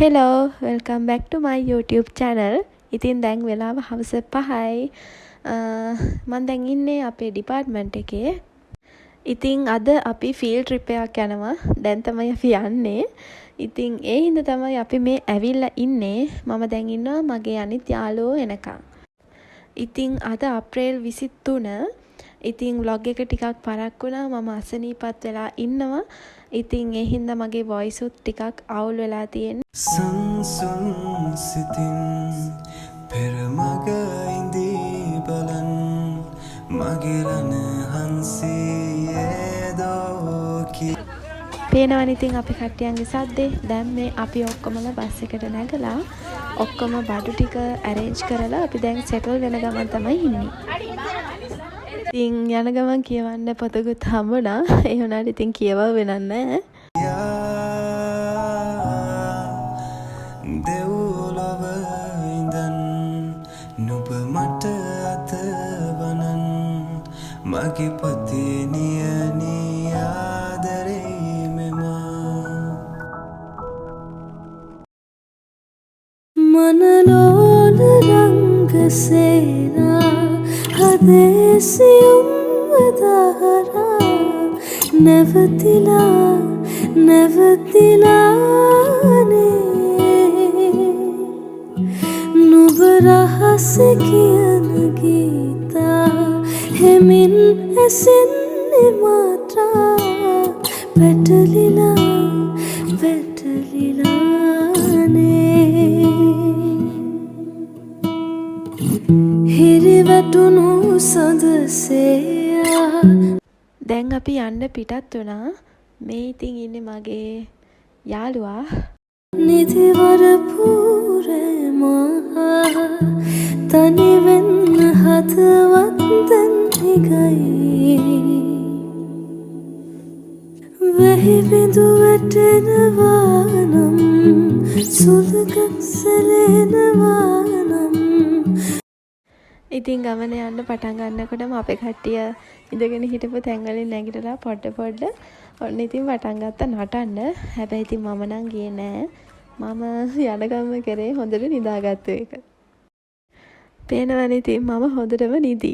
Hello, welcome back to my YouTube channel. ඉතින් දැන් වෙලාව හවස 5යි. මම දැන් ඉන්නේ අපේ ඩිපාර්ට්මන්ට් එකේ. ඉතින් අද අපි ෆීල්ඩ් ට්‍රිප් එකක් යනවා. දැන් තමයි අපි යන්නේ. ඉතින් ඒ හින්දා තමයි අපි මේ ඇවිල්ලා ඉන්නේ. මම දැන් ඉන්නවා මගේ අනිත් යාළුවෝ එනකන්. ඉතින් අද අප්‍රේල් 23. ඉතින් vlog එක ටිකක් පරක් වුණා. මම අසනීපත් වෙලා ඉන්නවා. ඉතින් ඒ හින්දා මගේ voice උත් ටිකක් අවුල් වෙලා තියෙන්නේ. සංසුන් සිතින් පෙරමග ඉඳී බලන් මගේ රණ හන්සියේ දෝකි. පේනවනේ ඉතින් අපි කට්ටියන්ගේ සද්දේ. දැන් මේ අපි ඔක්කොමලා බස් එකට නැගලා ඔක්කොම බඩු ටික arrange කරලා අපි දැන් settle වෙන ගමන් තමයි ඉන්නේ. ඉතින් යන ගමන් කියවන්න පොතකුත් හම්බුණා. ඒ වුණාට ඉතින් කියවව වෙනන්නේ නැහැ. දෙව්ලොව ඉඳන් නුඹ මට අතවනන් මගේ පොතේ නියනී ආදරේ මෙම මනලෝල රංගසේනා හදේසියුම් වදහරා නැවතිලානේ නුඹ රහස කියන ගීතා හෙමින් ඇසෙන්නේ මාත්‍රා වැටලිලානේ හිරිවැටුණු සඳසේයා. දැන් අපි යන්න පිටත් වුණා. මේ ඉතින් ඉන්නේ මගේ යාළුවා. නිදිවර පුරේ මහා තනි වෙන්න හදවත් දැන් හිගයි වෙහි බිඳු වැටෙනවා නම් සුළඟක් සැලෙනවා නම්. ඉතින් ගමන යන්න පටන් ගන්නකොටම අපේ කට්ටිය ඉඳගෙන හිටපු තැන්වලින් නැගිටලා පොඩ ඔන්න ඉතින් පටන් ගත්තා නටන්න. හැබැයි ඉතින් මම නම් ගියේ නෑ. මම යන ගම කරේ හොඳට නිදාගත්තු එක. පේනවනේ ඉතින් මම හොඳටම නිදි.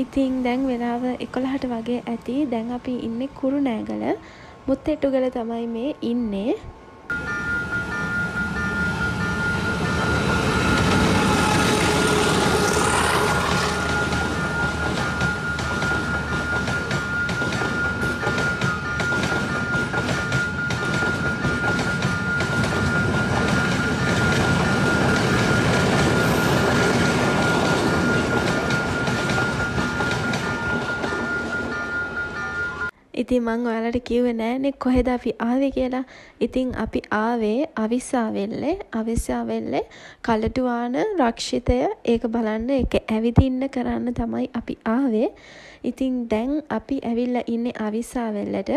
ඉතින් දැන් වෙලාව 11ට වගේ ඇති. දැන් අපි ඉන්නේ කුරුණෑගල. මුත්තෙටුගල තමයි මේ ඉන්නේ. ඉතින් මං ඔයාලට කිව්වේ නෑනේ කොහෙද අපි ආවේ කියලා. ඉතින් අපි ආවේ අවිස්සාවෙල්ලේ කලටුවාන රක්ෂිතය ඒක බලන්න ඒක ඇවිදින්න කරන්න තමයි අපි ආවේ. ඉතින් දැන් අපි ඇවිල්ලා ඉන්නේ අවිස්සාවෙල්ලට.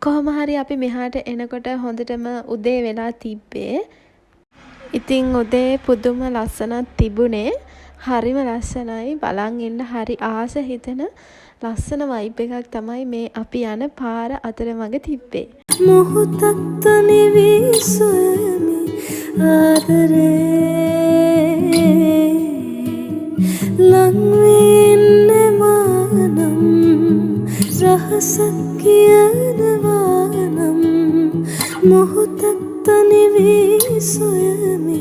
කොහොම හරි අපි මෙහාට එනකොට හොඳටම උදේ වෙලා තිබ්බේ. ඉතින් උදේ පුදුම ලස්සනක් තිබුණේ. හරිම ලස්සනයි. බලන් ඉන්න හරි ආස හිතෙන ලස්සන වයිබ් එකක් තමයි මේ අපි යන පාර අතරමඟ තිබ්බේ. මොහොතක් තනි වී සොයමි ආදරේ ලං වෙන්නේ මානම් රහසක් කියනවා නම් මොහොතක් තනි වී සොයමි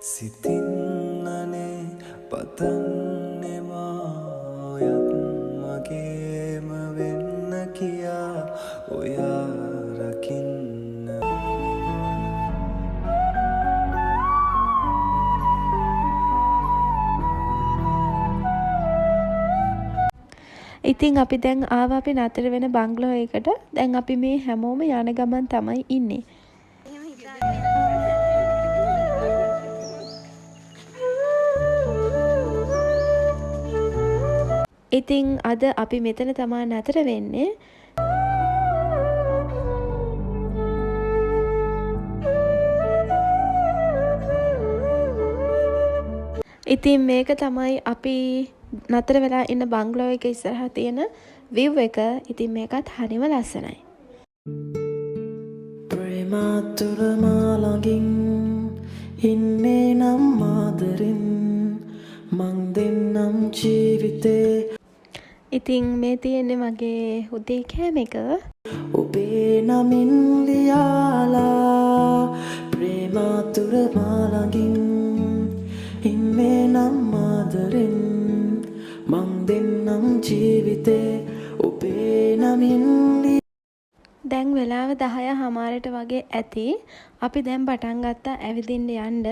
සිතින්නනේ පතන්නෙමායත් මගේම වෙන්න කියා ඔයා රකින්න. ඉතින් අපි දැන් ආවා අපි නතර වෙන බංගලෝ එකට. දැන් අපි මේ හැමෝම යන ගමන් තමයි ඉන්නේ. ඉතින් අද අපි මෙතන තමයි නතර වෙන්නේ. ඉතින් මේක තමයි අපි නතර වෙලා ඉන්න බංගලෝ එක ඉස්සරහා තියෙන view එක. ඉතින් මේකත් හරිම ලස්සනයි. ප්‍රේමාතුර මා ළඟින් ඉන්නේ නම් ආදරෙන් මං දෙන්නම් ජීවිතේ. ඉතින් මේ තියෙන්නේ මගේ උදේ කෑම එක. ඔබේ නමින් ලියාලා ප්‍රේමාතුර මා ළඟින් ඉන්නේ නම් ආදරෙන් මං දෙන්නම් ජීවිතේ ඔබේ නමින්. දැන් වෙලාව 10:00 වගේ ඇති. අපි දැන් පටන් ගත්තා ඇවිදින්න යන්න.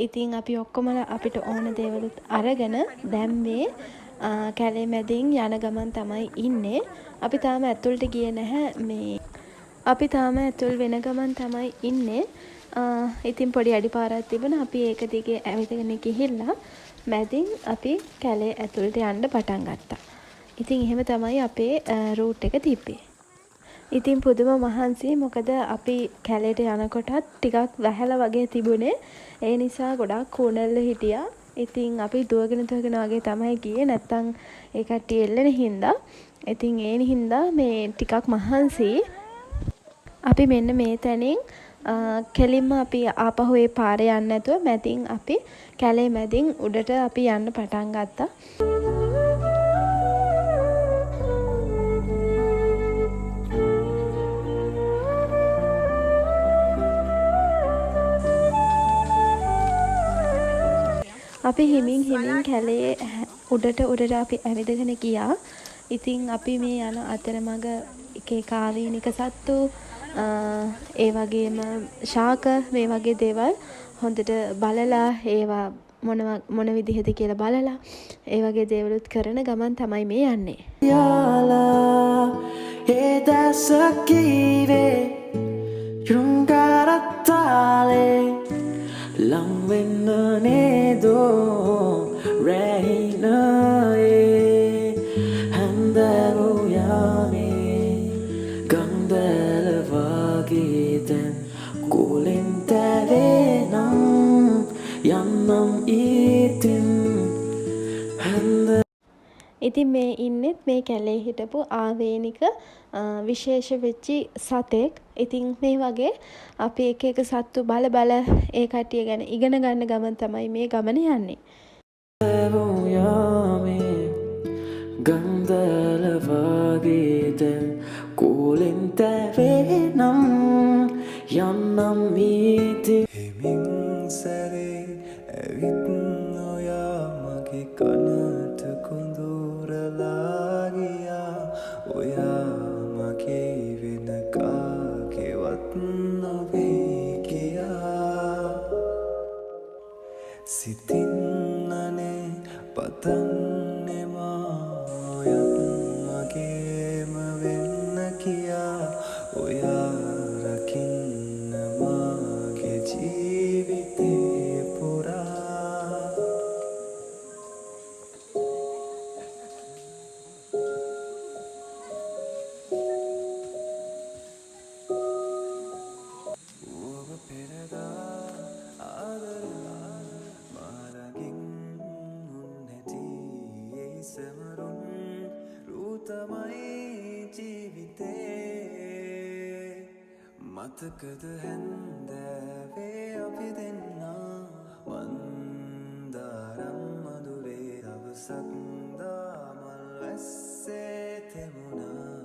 ඉතින් අපි ඔක්කොමලා අපිට ඕන දේවලුත් අරගෙන දැන් මේ කැලේ මැදින් යන ගමන් තමයි ඉන්නේ. අපි තාම ඇතුළට ගියේ නැහැ. අපි තාම ඇතුල් වෙන ගමන් තමයි ඉන්නේ. ඉතින් පොඩි අඩිපාරක් තිබුණා. අපි ඒක දිගේ ඇවිදගෙන ගිහිල්ලා මැදින් අපි කැලේ ඇතුළට යන්න පටන් ගත්තා. ඉතින් එහෙම තමයි අපේ රූට් එක තිබ්බේ. ඉතින් පුදුම මහන්සි. මොකද අපි කැලේට යනකොටත් ටිකක් වැහැලා වගේ තිබුණේ. ඒ නිසා ගොඩාක් කූණල්ල හිටියා. ඉතින් අපි දුවගෙන වගේ තමයි ගියේ. නැත්තම් ඒ කට්ටිය එල්ලෙන හින්දා. ඉතින් ඒ හින්දා මේ ටිකක් මහන්සි. අපි මෙන්න මේ තැනින් කෙලින්ම අපි ආපහු ඒ පාරේ යන්නේ නැතුව මැදින් අපි කැලේ මැදින් උඩට අපි යන්න පටන් ගත්තා. අපි හිමින් කැලේ උඩට අපි ඇවිදගෙන ගියා. ඉතින් අපි මේ යන අතරමඟ එක ආවේනික සත්තු ඒ වගේම ශාක මේ වගේ දේවල් හොඳට බලලා ඒවා මොන විදිහද කියලා බලලා ඒ වගේ දේවලුත් කරන ගමන් තමයි මේ යන්නේ. යාලා ඒ දැස කීවේ යුංගරත්තාලේ ලං වෙන්න නේදෝ රැහිනයේ හැන්දෑවෝ යාමේ ගංදැල වගේ දැන් කෝලෙන් තැවේ නම් යන්නම් ඉතින් හැන්ද. ඉතින් මේ ඉන්නෙත් මේ කැලේ හිටපු ආවේනික විශේෂ වෙච්චි සතෙක්. ඉතින් මේ වගේ අපි එක සත්තු බල ඒ කට්ටිය ගැන ඉගෙන ගන්න ගමන් තමයි මේ ගමන යන්නේ. යාමේ ගන්දල වගේ දැන් කෝලෙන් තැවේ නම් යන්නම් ඉතින් හිමින් සැරේ ඇවිත් නොයා මගේ කනට කුඳුරලා ගියා ඔයා මගේ වෙන කාගේවත් නොවේ කියා සිතින්නනේ පතන්නෙමායත් මගේම වෙන්න කියා ඔයා රකින්න මාගේ ජීවිතේ පුරා. ඔබ පෙරදා ආදරලා මාලගින් මුන්නැති ඒ සමරුන් රුතමයි ජීවිතේ මතකද හැන්දෑවේ අපි දෙන්නා මන්දාරම් මදුරේ දවසක් දාමල් වැස්සේ තෙමුණා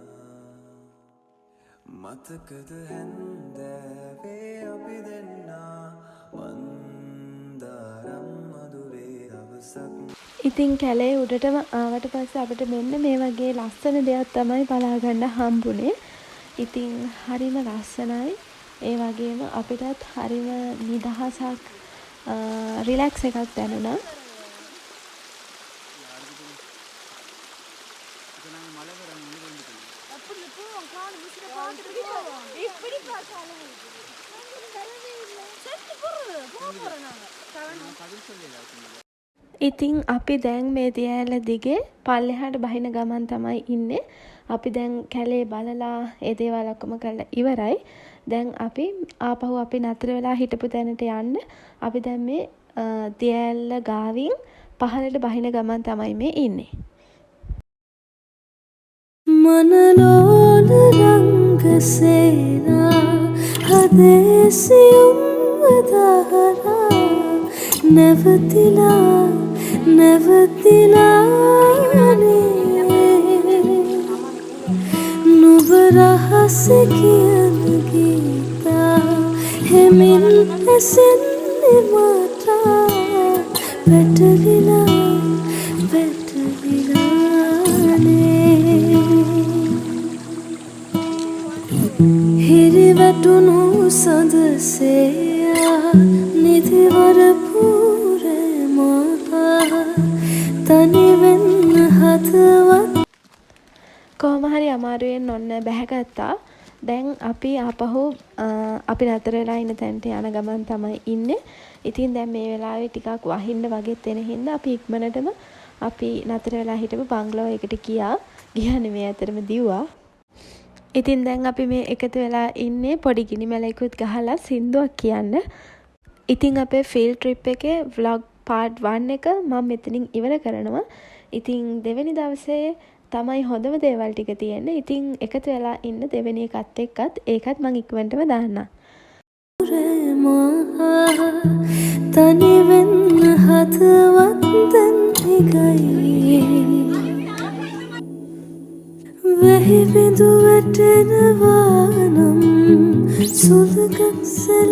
මතකද හැන්දෑවේ අපි දෙන්නා මන්දාරම් ඉතින් කැලේ උඩටම ආවට පස්සේ අපිට මෙන්න මේ වගේ ලස්සන දෙයක් තමයි බලාගන්න හම්බුනේ. ඉතින් හරිම ලස්සනයි. ඒ වගේම අපිටත් හරිම නිදහසක් රිලැක්ස් එකක් දැනුණා. ඉතින් අපි දැන් මේ දියඇල දිගේ පල්ලෙහාට බහින ගමන් තමයි ඉන්නේ. අපි දැන් කැලේ බලලා ඒ දේවල් ඔක්කොම කරලා ඉවරයි. දැන් අපි ආපහු අපි නතර වෙලා හිටපු තැනට යන්න. අපි දැන් මේ දියඇල්ල ගාවින් පහළට බහින ගමන් තමයි මේ ඉන්නේ. मनलोल रंग सेना हदेसियुम वदाहरा नवतिला नवतिलाने නුඹ රහස කියන ගීතා හෙමින් ඇසෙන්නේ මාතා පැටලිලා පැටලිලානේ හිරිවැටුණු සඳසේයා නිදිවර පූරේ තනිවෙන්න හදවත් කොහොම හරි අමාරුවෙන් ඔන්න බැහැගත්තා. දැන් අපි ආපහු අපි නතර වෙලා ඉන්න තැනට යන ගමන් තමයි ඉන්නේ. ඉතින් දැන් මේ වෙලාවේ ටිකක් වහින්න වගේ තැන හින්දා අපි ඉක්මනටම අපි නතර වෙලා හිටපු බංගලෝ එකට ගියා නෙමෙයි ඇත්තටම දිව්වා. ඉතින් දැන් අපි මේ එකතු වෙලා ඉන්නේ පොඩි ගිනි මැලයකුත් ගහලා සින්දුවක් කියන්න. ඉතින් අපේ ෆීල්ඩ් ට්‍රිප් එකේ vlog part 1 එක මම මෙතනින් ඉවර කරනවා. ඉතින් දෙවෙනි දවසේ තමයි හොඳම දේවල් ටික තියෙන්නේ. ඉතින් එකතු වෙලා ඉන්න දෙවෙනි එකත් එක්කත් ඒකත් මම ඉක්මනටම දාන්නම්. තනිවෙන්න හදවත් දැන් නිගයි වෙහි බිඳු වැටෙනවා නම් සුළඟක් සැලේ